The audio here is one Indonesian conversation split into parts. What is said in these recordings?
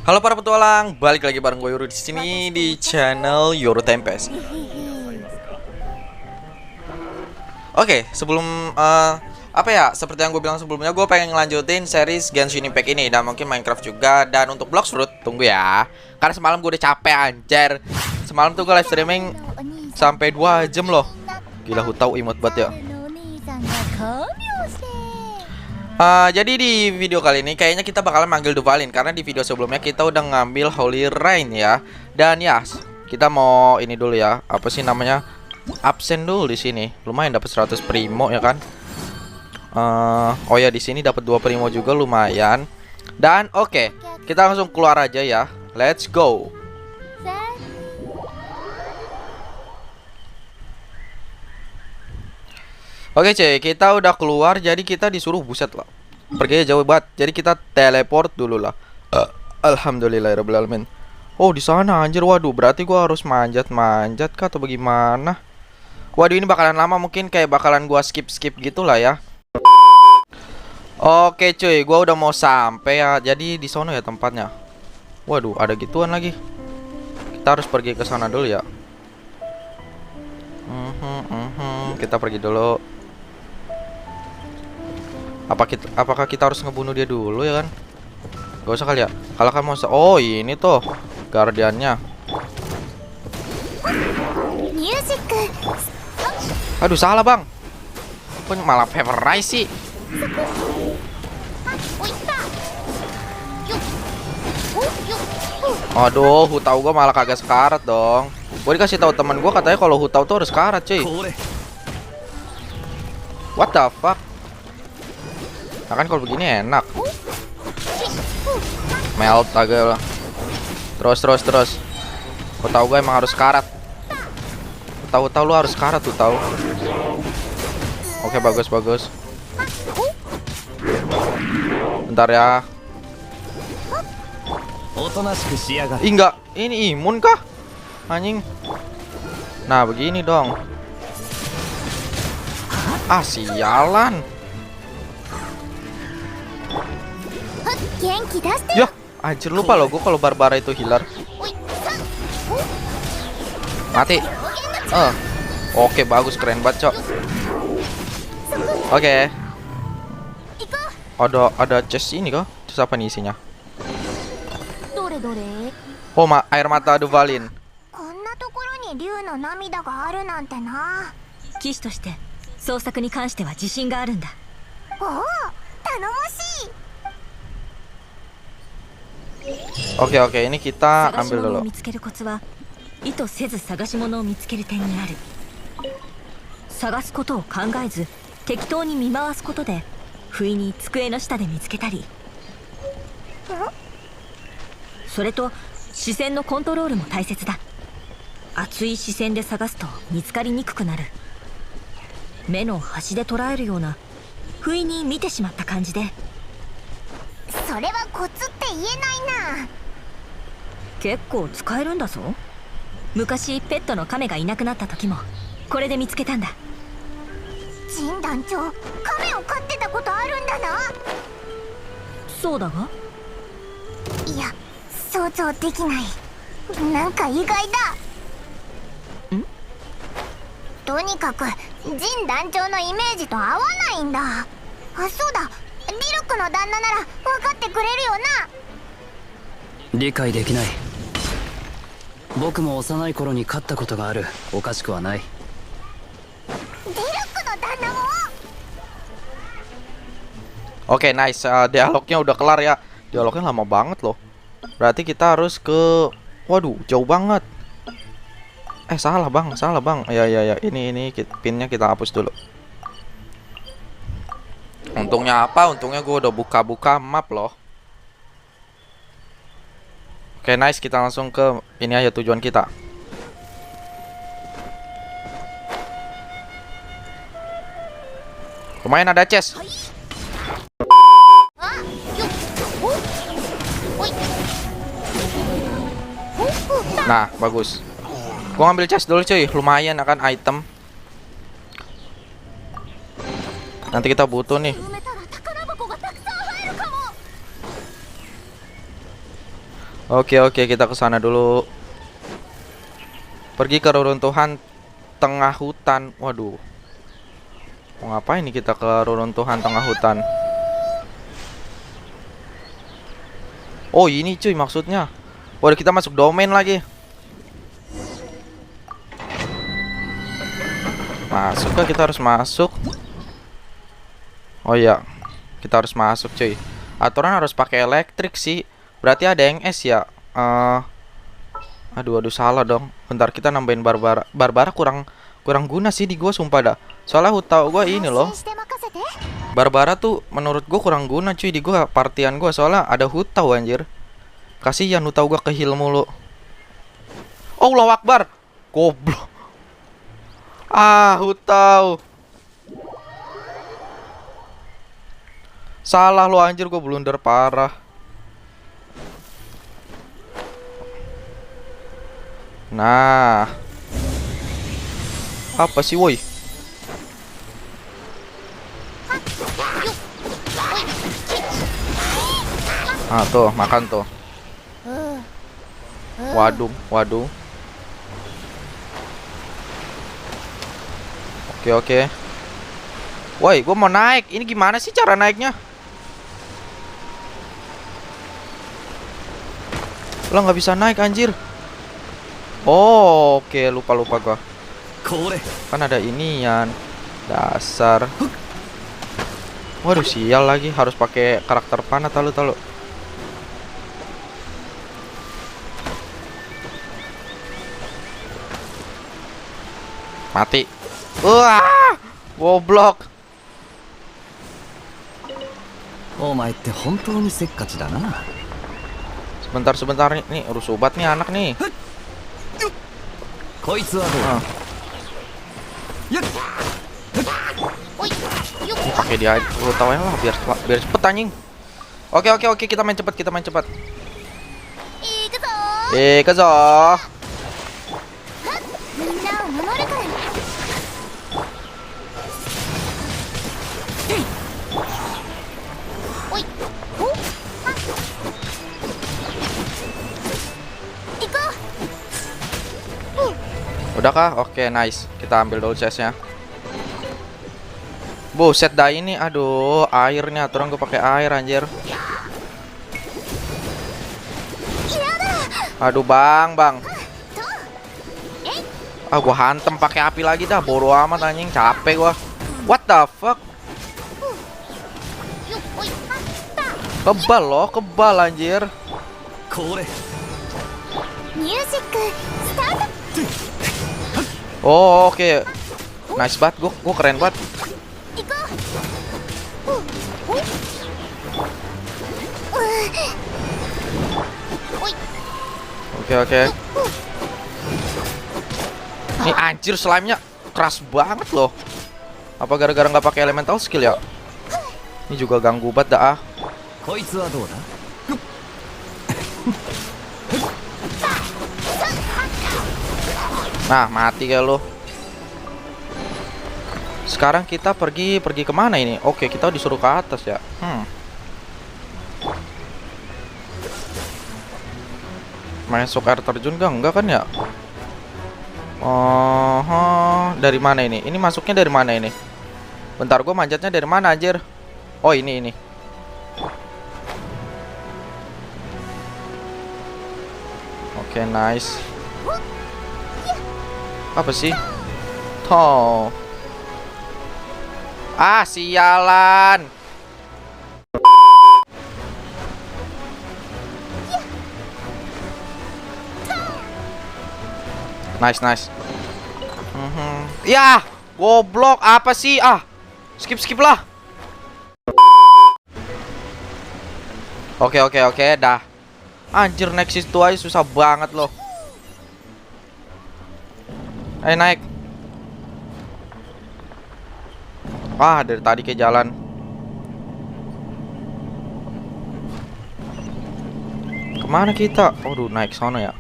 Halo para petualang, balik lagi bareng gue Yoru di sini di channel Yoru Tempest. Oke, sebelum apa ya? Seperti yang gue bilang sebelumnya, gue pengen ngelanjutin series Genshin Impact ini dan mungkin Minecraft juga. Dan untuk Blox Fruit, tunggu ya. Karena semalam gue udah capek anjir. Semalam tuh gue live streaming sampai 2 jam loh. Gila, Hutau imut banget ya. Jadi di video kali ini kayaknya kita bakalan manggil Duvalin karena di video sebelumnya kita udah ngambil Holy Rain ya. Dan ya, kita mau ini dulu ya. Apa sih namanya? Absen dulu di sini. Lumayan dapat 100 primo ya kan? Oh ya, di sini dapat 2 primo juga lumayan. Dan oke, kita langsung keluar aja ya. Let's go. Oke cuy, kita udah keluar. Jadi kita disuruh, buset lah, pergi jauh banget. Jadi kita teleport dulu lah. Alhamdulillahirobbilalamin. Oh, di sana anjir. Waduh, berarti gua harus manjat-manjat kah atau bagaimana? Waduh, ini bakalan lama, mungkin kayak bakalan gua skip-skip gitu lah ya. Oke cuy, gua udah mau sampai ya. Jadi di sono ya tempatnya. Waduh, ada gituan lagi. Kita harus pergi ke sana dulu ya. Kita pergi dulu. Apakah kita harus ngebunuh dia dulu ya kan? Gak usah kali ya. Kalau kan mau oh, ini tuh guardiannya. Aduh, salah bang. Kok malah Favorize sih? Aduh, Hutau gua malah kagak sekarat dong. Gua dikasih tahu teman gua katanya kalau Hutau tuh harus sekarat, cuy. What the fuck? Nah kan kalau begini enak. Melt agak lah. Terus. Hutau gua emang harus sekarat. Hutau lu harus sekarat tuh tahu. Oke, bagus. Bentar ya. Ih, enggak, ini imun kah? Anjing. Nah, begini dong. Ah, sialan. Ya, anjir, lupa loh gue kalau Barbara itu healer. Mati. Oke, bagus, keren banget, Cok. Oke. Ada chest ini kok. Chest apa nih isinya? Oh, air mata Duvalin. 騎士として捜索に関しては自信があるんだ。おお、頼もしい。 Oke, ini kita ambil dulu. 見つけるコツは意図せず探し物を見つける点にある。探すことを考えず適当に見回すことで不意に机の下で見つけたり、それと視線のコントロールも大切だ。熱い視線で探すと見つかりにくくなる。目の端で捉えるような不意に見てしまった感じで。それはコツって言えないな。結構使えるんだぞ。昔ペットの亀がいなくなった時もこれで見つけたんだ。ジン団長、亀を飼ってたことあるんだな。そうだが、いや、想像できない。なんか意外だ。とにかくジン団長のイメージと合わないんだ。あ、そうだ、リルクの旦那なら分かってくれるよな。理解できない。僕も幼い頃に飼ったことがある。おかしくはない。リルクの旦那も。 Oke, nice. Dialognya udah kelar ya. Dialognya lama banget loh. Berarti kita harus ke, waduh, jauh banget. Salah bang. Ya. Ini pinnya kita hapus dulu. Untungnya apa? Untungnya gue udah buka map loh. Oke, nice. Kita langsung ke ini aja tujuan kita. Lumayan ada chest. Nah, bagus. Gua ngambil chest dulu cuy. Lumayan akan item. Nanti kita butuh 埋 nih. めたら宝箱がたくさん入るかも。Oke, kita ke sana dulu. Pergi ke reruntuhan tengah hutan. Waduh. Mau ngapain nih kita ke reruntuhan tengah hutan? Oh, ini cuy maksudnya. Waduh, kita masuk domain lagi. Masuk kah? Kita harus masuk. Oh iya, kita harus masuk cuy. Aturan harus pakai elektrik sih. Berarti ada yang S ya. Aduh salah dong. Bentar, kita nambahin Barbara. Barbara kurang guna sih di gua sumpah dah. Soalnya hutau gua ini loh. 発信して任せて。 Barbara tuh menurut gua kurang guna cuy di gua partian gua, soalnya ada hutau anjir. Kasihan hutau gua ke-heal mulu. Allahu Akbar. Goblok. Hutau. Salah lo anjir, gua blunder parah. Nah. Apa sih woi? Tuh, makan tuh. Waduh. Oke. Woi, gua mau naik. Ini gimana sih cara naiknya? Lo nggak bisa naik anjir. Oh, oke, lupa gua. これ Kan ada inian. Dasar. Waduh, sial lagi harus pakai karakter panah talu. Mati. Wah, goblok. お前って本当にせっかちだな。 Sebentar nih, urus obat nih anak nih. こいつはどうだ。 Pakai dia, lu tahu ya lah, biar cepet anjing. Oke, kita main cepat. 行くぞ Kezo. みんなを守るから。おいおは行こう。 Udah kah? Oke, nice. Kita ambil dulu chestnya. Buset dah ini, aduh, airnya aturan gue pakai air anjir. Aduh bang. Gua hantem pakai api lagi dah, bodo amat anjing, capek gua. What the fuck? Kebal anjir. これ ミュージックスタート。 Oh, oke. Nice banget, gua keren banget. 行こう。おい。おい。 Oke. Nih anjir, slime-nya keras banget loh. Apa gara-gara nggak pakai elemental skill ya? Ini juga ganggu banget dah. こいつはどうだ。 Nah, mati kayak lo. Sekarang kita pergi kemana ini? Oke, kita disuruh ke atas ya. Masuk air terjun enggak kan ya? Dari mana ini? Ini masuknya dari mana ini? Bentar, gue manjatnya dari mana anjir? Oh, ini. Oke, nice. Apa sih? Toh. Sialan. Nice. Ya, goblok apa sih? Skip lah. Oke, dah. Anjir, Nexus itu aja susah banget loh. Ayo naik. Dari tadi ke jalan. Kemana kita? Waduh, naik sono ya.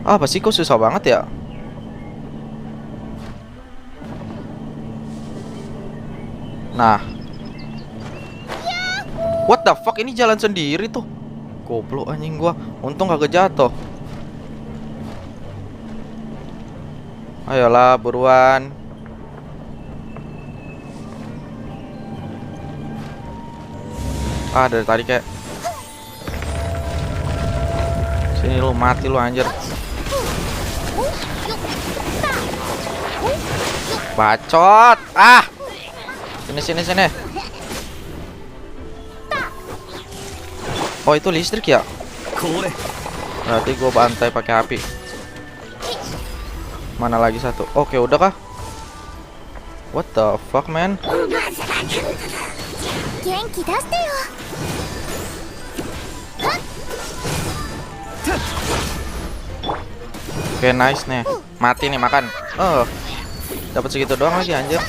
Apa sih, kok susah banget ya? Nah. What the fuck, ini jalan sendiri tuh. Goblok anjing gua. Untung kagak jatuh. Ayolah buruan. Ah, dari tadi kayak sini lu, mati lu anjir. Bacot. Ah. Sini. Oh, itu listrik ya? Berarti gua bantai pakai api. Mana lagi satu? Oke, udah kah? What the fuck, man? Oke, nice nih. Mati nih, makan. Dapat segitu doang lagi anjir.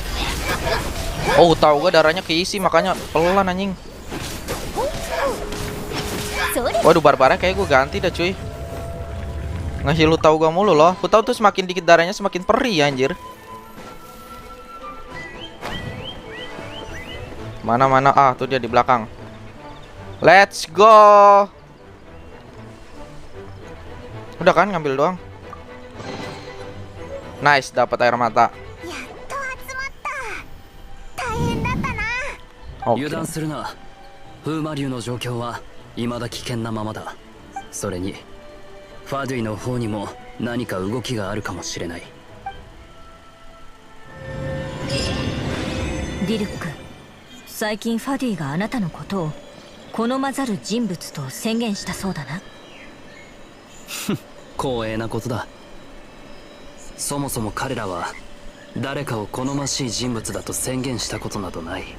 Oh, tahu gua darahnya keisi makanya pelan anjing. Waduh, barbarnya kayak gue ganti dah cuy. Ngasih lu tahu gua mulu loh. Ku tahu tuh semakin dikit darahnya semakin perih anjir. Mana? Ah, tuh dia di belakang. Let's go. Udah kan ngambil doang. Nice, dapat air mata.油断するな。風魔竜の状況は未だ危険なままだ。それにファドゥイの方にも何か動きがあるかもしれない。ディルック、最近ファディがあなたのことを好まざる人物と宣言したそうだな。光栄なことだ。そもそも彼らは誰かを好ましい人物だと宣言したことなどない。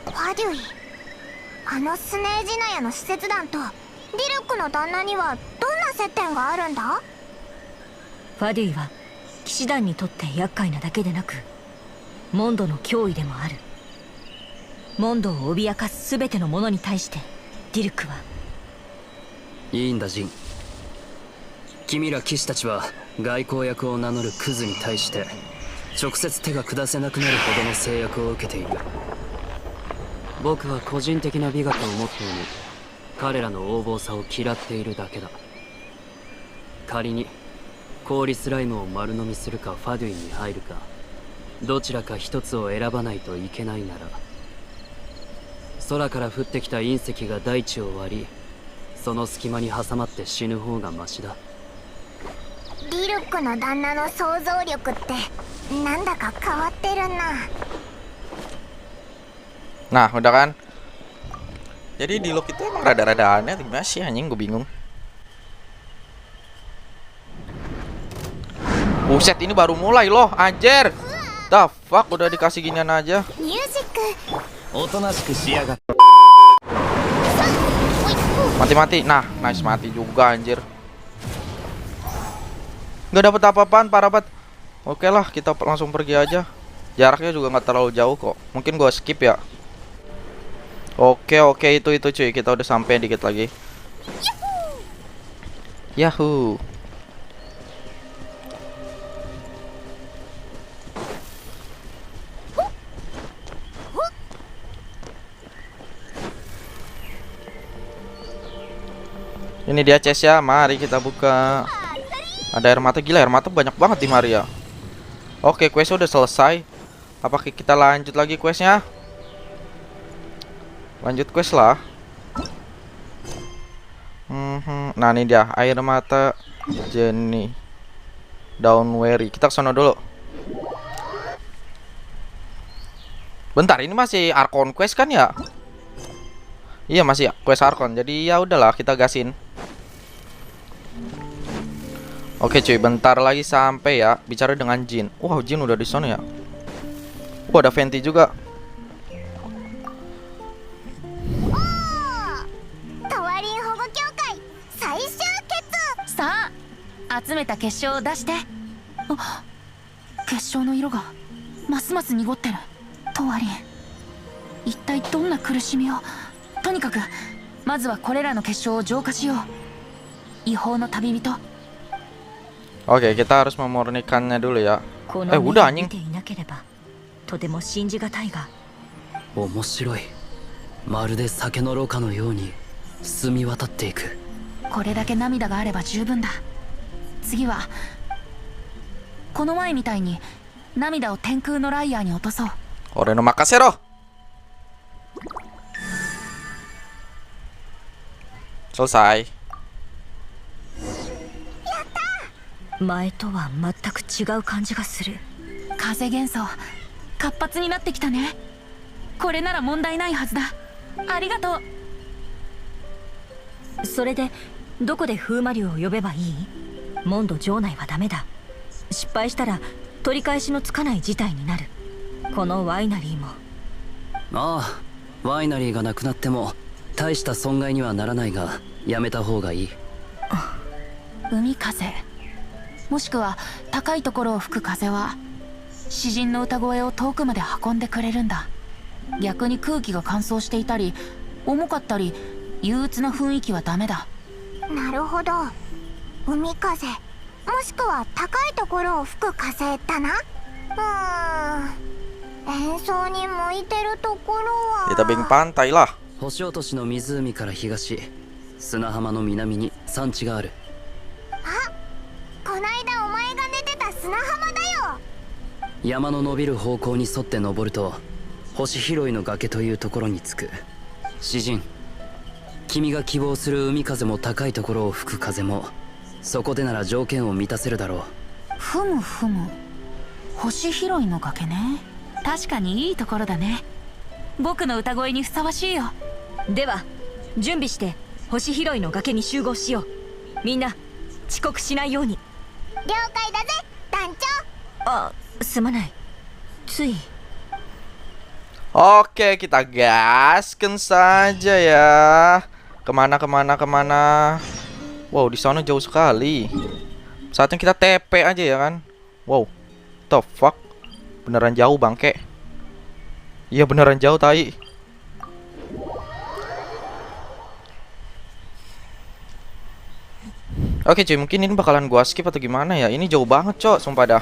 ファデュイ、あのスネージナヤの使節団とディルックの旦那にはどんな接点があるんだ？ファデュイは騎士団にとって厄介なだけでなくモンドの脅威でもある。モンドを脅かす全てのものに対してディルックは。いいんだジン。君ら騎士たちは外交役を名乗るクズに対して直接手が下せなくなるほどの制約を受けている。僕は個人的な美学をモットーに彼らの横暴さを嫌っているだけだ。仮に氷スライムを丸飲みするかファドゥイに入るかどちらか一つを選ばないといけないなら、空から降ってきた隕石が大地を割りその隙間に挟まって死ぬ方がマシだ。ディルックの旦那の想像力ってなんだか変わってるな。Nah, udah kan? Jadi di look itu emang rada-rada aneh gimana sih anjing, gue bingung. Buset, ini baru mulai loh, anjir. The fuck, udah dikasih ginian aja. Mati-mati. Nah, nice, mati juga anjir. Nggak dapet apa-apaan, parah banget. Oke lah, kita langsung pergi aja. Jaraknya juga nggak terlalu jauh kok. Mungkin gua skip ya. Oke, itu cuy. Kita udah sampai dikit lagi. Yahoo. Ini dia chest ya, mari kita buka. Ada air mata, gila air mata banyak banget di Maria. Oke, quest udah selesai. Apakah kita lanjut lagi questnya? Lanjut quest lah. Nah ini dia air mata Jenny Downweary. Kita kesana dulu. Bentar, ini masih Archon quest kan ya? Iya masih quest Archon. Jadi ya udahlah kita gasin. Oke cuy, bentar lagi sampai ya. Bicara dengan Jin. Wow, Jin udah di sana ya. Wah, ada Venti juga. 集めた結晶を出して。あ、結晶の色がますます濁ってる。トワリン、一体どんな苦しみを。とにかくまずはこれらの結晶を浄化しよう。違法の旅人。 Oke, kita harus memurnikannya dulu ya. Udah anjing. とても信じがたいが、面白い。まるで酒のろ過のように澄み渡っていく。これだけ涙があれば十分だ。次はこの前みたいに涙を天空のライヤーに落とそう。俺の任せろ。selesai。前とは全く違う感じがする。風元素活発になってきたね。これなら問題ないはずだ。ありがとう。それでどこで風魔竜を呼べばいい？モンド城内はダメだ。失敗したら取り返しのつかない事態になる。このワイナリーも。ああ、ワイナリーがなくなっても大した損害にはならないが、やめた方がいい。海風、もしくは高いところを吹く風は詩人の歌声を遠くまで運んでくれるんだ。逆に空気が乾燥していたり重かったり憂鬱な雰囲気はダメだ。なるほど。海風、もしくは高いところを吹く風だな。演奏に向いてるところは Di tebing pantai lah。星落としの湖から東、砂浜の南に山地がある。こないだお前が寝てた砂浜だよ。山の伸びる方向に沿って登ると星拾いの崖というところに着く。詩人、君が希望する海風も高いところを吹く風もそこでなら条件を満たせるだろう。ふむふむ、星拾いの崖ね。確かにいいところだね。僕の歌声にふさわしいよ。では準備して星拾いの崖に集合しよう。みんな遅刻しないように。了解だぜ団長。あ、すまない。つい。 Oke, kita gaskan saja ya. Kemana? Wow, di sana jauh sekali. Saatnya kita TP aja ya kan. Wow, the fuck. Beneran jauh bangke. Iya beneran jauh tai. Oke cuy, mungkin ini bakalan gua skip atau gimana ya. Ini jauh banget cok, sumpah dah.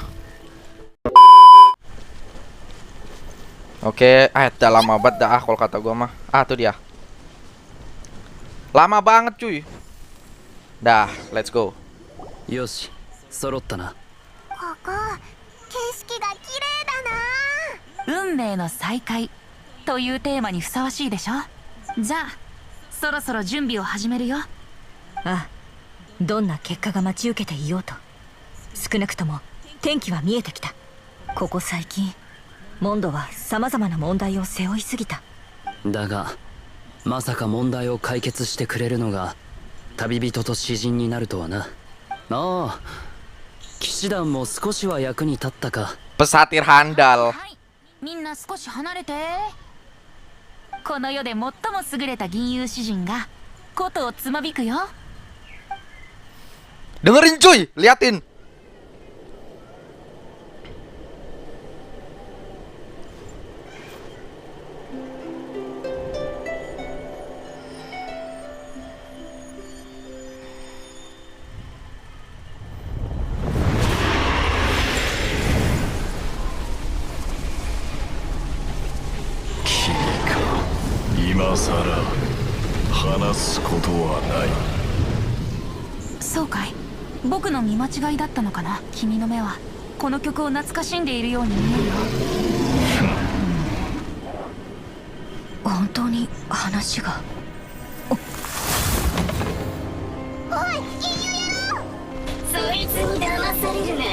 Oke, dah lama banget dah kalau kata gua mah. Tuh dia. Lama banget cuy. Dah, let's go. よし、揃ったな。ここ景色が綺麗だな。運命の再会というテーマにふさわしいでしょ。じゃあそろそろ準備を始めるよ。ああ、どんな結果が待ち受けていようと、少なくとも天気は見えてきた。ここ最近モンドは様々な問題を背負いすぎた。だがまさか問題を解決してくれるのが旅人と詩人になるとはな。ああ、騎士団も少しは役に立ったか。 Pesatir handal。 はい、みんな少し離れて。この世で最も優れた銀融詩人が琴をつまびくよ。 Dengerin cuy, liatin. Hanasことはない。そうかい。僕の見間違いだったのかな。君の目はこの曲を懐かしんでいるように見えるよ。本当に話が。おい、金融野郎。そいつに騙されるな。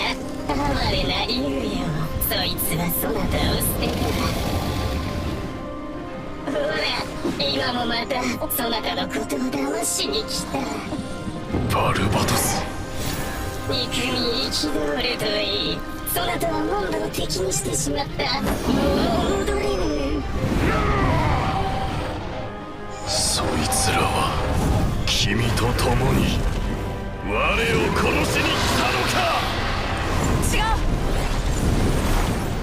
哀れな竜よ。そいつはそなたを捨てた。ほら、今もまたそなたのことを騙しに来た。バルバトス。憎み憤るといい。そなたはモンドを敵にしてしまった。もう戻れぬ。そいつらは君と共に我を殺しに来たのか。違う。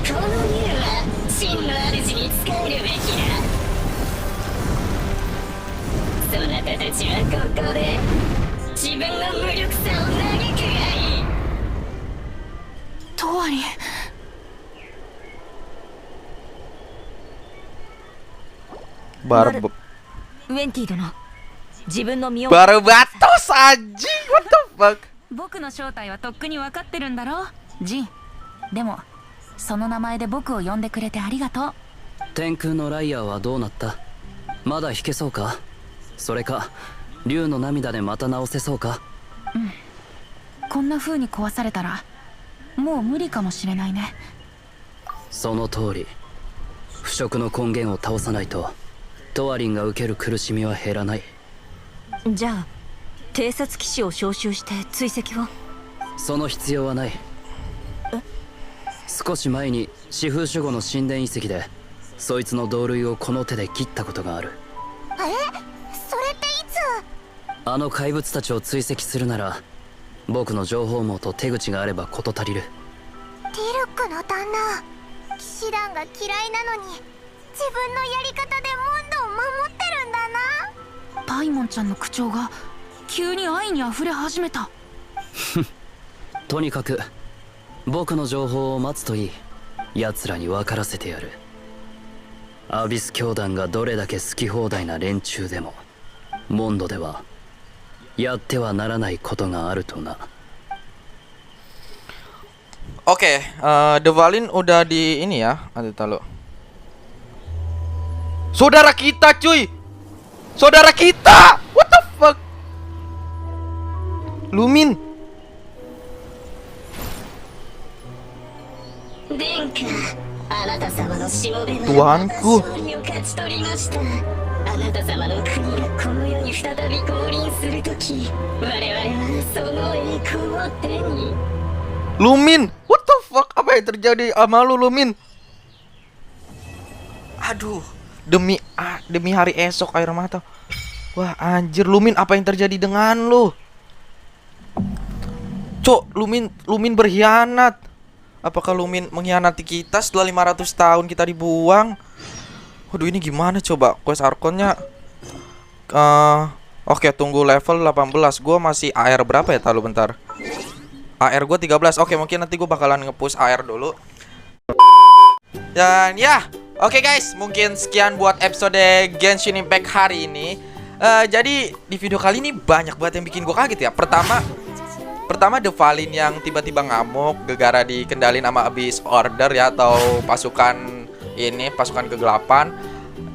この竜は真の主に仕えるべきだ。そなたたちはここで自分の無力さを嘆くがいい。トワリン、Baru ウェンティ殿、自分の身を baru batos anjing. What the fuck? 僕の正体はとっくに分かってるんだろジン。でもその名前で僕を呼んでくれてありがとう。天空のライアーはどうなった？まだ弾けそうか？それか竜の涙でまた直せそうか？こんな風に壊されたらもう無理かもしれないね。その通り。腐食の根源を倒さないとトワリンが受ける苦しみは減らない。じゃあ偵察騎士を招集して追跡を。その必要はない。少し前に四風守護の神殿遺跡でそいつの同類をこの手で切ったことがある。それっていつ？あの怪物たちを追跡するなら僕の情報網と手口があれば事足りる。ディルックの旦那、騎士団が嫌いなのに自分のやり方でモンドを守ってるんだな。パイモンちゃんの口調が急に愛にあふれ始めた。とにかく僕の情報を待つといい。奴らに分からせてやる。アビス教団がどれだけ好き放題な連中でもモンドではやってはならないことがあるとな。 Oke, The Valin udah di ini ya. Nanti tahu. Saudara kita, cuy. Saudara kita. What the fuck? Lumin. 殿下、あなた様のしもべは Tuanku. 勝利を勝ち取りました。あなた様の国がこの世に再び降臨するとき、我々はその栄光を手に。 Lumin. What the fuck? Apa yang terjadi sama lu, Lumin? Aduh, demi hari esok air mata. Wah, anjir Lumin, apa yang terjadi dengan lu? Cok, Lumin berkhianat. Apakah Lumin mengkhianati kita setelah 500 tahun kita dibuang? Waduh, ini gimana coba? Quest Archonnya oke, tunggu level 18. Gua masih AR berapa ya? Tahu bentar. AR gue 13. Oke, mungkin nanti gue bakalan nge-push AR dulu. Dan ya, oke guys, mungkin sekian buat episode Genshin Impact hari ini. Jadi di video kali ini banyak banget yang bikin gue kaget ya. Pertama The Valin yang tiba-tiba ngamuk gara-gara dikendalin sama Abyss Order ya, atau pasukan kegelapan,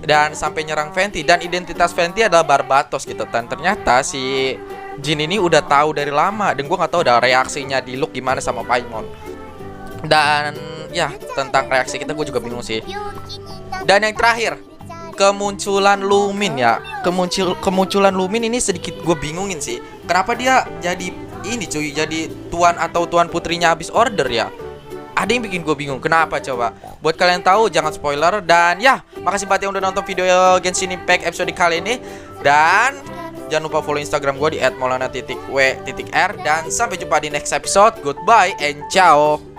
dan sampai nyerang Venti. Dan identitas Venti adalah Barbatos gitu. Dan ternyata si Jin ini udah tahu dari lama, dan gue nggak tahu ada reaksinya di Luke gimana sama Paimon. Dan ya, tentang reaksi kita gue juga bingung sih. Dan yang terakhir, kemunculan Lumin ya. Kemunculan Lumin ini sedikit gue bingungin sih. Kenapa dia jadi ini cuy, jadi tuan atau tuan putrinya Abyss Order ya? Ada yang bikin gue bingung. Kenapa coba? Buat kalian tahu jangan spoiler. Dan ya, makasih banget yang udah nonton video Genshin Impact episode kali ini. Dan jangan lupa follow Instagram gue di @maulana_w_r. Dan sampai jumpa di next episode. Goodbye and ciao.